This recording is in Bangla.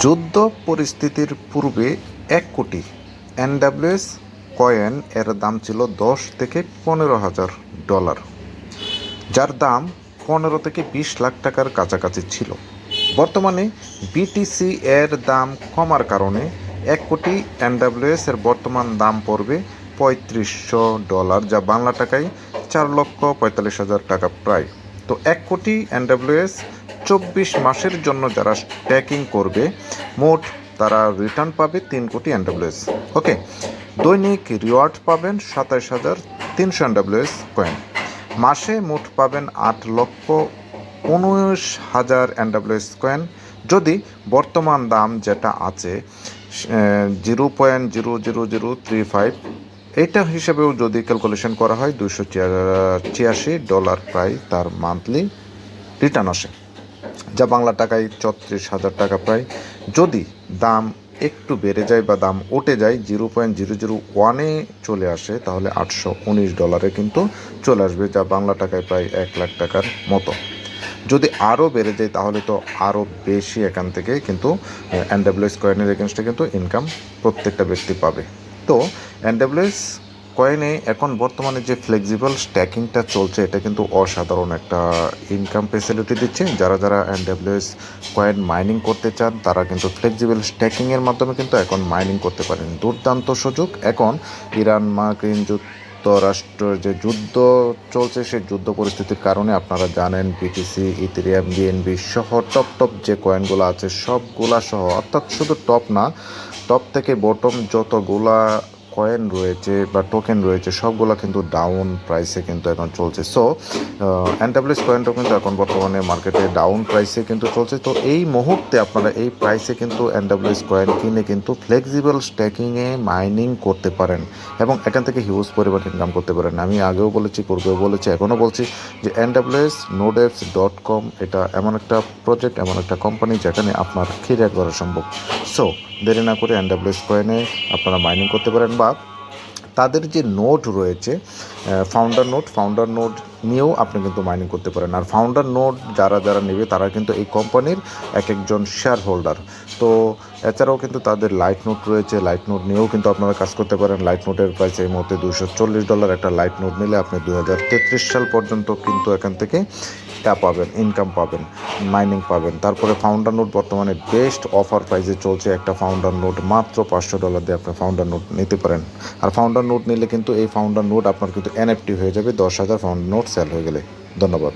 যুদ্ধ পরিস্থিতির পূর্বে 1 কোটি এনডাব্লিউএস কয়েন এর দাম ছিল $10,000 থেকে $15,000, যার দাম 15 থেকে 20 লাখ টাকার কাছাকাছি ছিল। বর্তমানে বিটিসি এর দাম কমার কারণে 1 কোটি এনডাব্লিউএস এর বর্তমান দাম পড়বে $3500, যা বাংলা টাকায় 4,45,000 টাকা প্রায়। তো 1 কোটি এনডাব্লিউএস 24 মাসের জন্য যারা স্ট্যাকিং করবে, মোট তারা রিটার্ন পাবে 3 কোটি এনডাব্লিউএস। ওকে, দৈনিক রিওয়ার্ড পাবেন 27,300 এনডাব্লিউএস কয়েন। মাসে মোট পাবেন 8,19,000 এনডাব্লিউএস কয়েন। যদি বর্তমান দাম যেটা আছে 0.00035, এইটা হিসেবেও যদি ক্যালকুলেশন করা হয় $286 প্রায় তার মান্থলি রিটার্ন আসে, যা বাংলা টাকায় 34,000 টাকা প্রায়। যদি দাম একটু বেড়ে যায় বা দাম উঠে যায় 0.001-এ চলে আসে, তাহলে $819 কিন্তু চলে আসবে, যা বাংলা টাকায় প্রায় 1 লাখ টাকার মতো। যদি আরও বেড়ে যায় তাহলে তো আরও বেশি এখান থেকে কিন্তু এনডাব্লিউএস কয়েনের এগেনস্টে কিন্তু ইনকাম প্রত্যেকটা ব্যক্তি পাবে। তো এনডাব্লিউএস কয়েনে এখন বর্তমানে যে ফ্লেক্সিবল স্ট্যাকিংটা চলছে, এটা কিন্তু অসাধারণ একটা ইনকাম ফেসিলিটি দিচ্ছে। যারা যারা এনডাব্লিউএস কয়েন মাইনিং করতে চান তারা কিন্তু ফ্লেক্সিবল স্ট্যাকিংয়ের মাধ্যমে কিন্তু এখন মাইনিং করতে পারেন। দুর্দান্ত সুযোগ। এখন ইরান মার্কিন যুক্তরাষ্ট্রের যে যুদ্ধ চলছে, সেই যুদ্ধ পরিস্থিতির কারণে আপনারা জানেন বিটিসি, ইথেরিয়াম, বিএনবি সহ টপ যে কয়েনগুলো আছে সবগুলা সহ, অর্থাৎ শুধু টপ না, টপ থেকে বটম যতগুলা কয়েন রয়েছে বা টোকেন রয়েছে সবগুলো কিন্তু ডাউন প্রাইসে কিন্তু এখন চলছে। সো এনডাব্লিউএস কয়েনটাও কিন্তু এখন বর্তমানে মার্কেটে ডাউন প্রাইসে কিন্তু চলছে। তো এই মুহূর্তে আপনারা এই প্রাইসে কিন্তু এনডাব্লিউএস কয়েন কিনে কিন্তু ফ্লেক্সিবল স্ট্যাকিংয়ে মাইনিং করতে পারেন এবং এখান থেকে হিউজ পরিমাণ ইনকাম করতে পারেন। আমি আগেও বলেছি, পূর্বেও বলেছি, এখনও বলছি যে NWSNodex.com এটা এমন একটা প্রজেক্ট, এমন একটা কোম্পানি যেখানে আপনার ক্যারিয়ার করা সম্ভব। সো দেরি না করে এনডাব্লিউএস কয়েনে আপনারা মাইনিং করতে পারেন, বা তাদের যে নোট রয়েছে ফাউন্ডার নোট নিয়েও আপনি কিন্তু মাইনিং করতে পারেন। আর ফাউন্ডার নোট যারা নেবে তারা কিন্তু এই কোম্পানির একজন শেয়ার হোল্ডার। তো এছাড়াও কিন্তু তাদের লাইট নোট রয়েছে, লাইট নোট নিয়েও কিন্তু আপনারা কাজ করতে পারেন। লাইট নোটের প্রাইস এই মুহূর্তে $240। একটা লাইট নোট নিলে আপনি 2033 সাল পর্যন্ত কিন্তু এখান থেকে পাবেন, ইনকাম পাবেন, মাইনিং পাবেন। তারপরে ফাউন্ডার নোট বর্তমানে বেস্ট অফার প্রাইসে চলছে। একটা ফাউন্ডার নোট মাত্র $500 দিয়ে আপনি ফাউন্ডার নোট নিতে পারেন। আর ফাউন্ডার নোট নিলে কিন্তু এই ফাউন্ডার নোট আপনার কিন্তু NFT হয়ে যাবে 10,000 ফাউন্ডার নোট সেল হয়ে গেলে। ধন্যবাদ।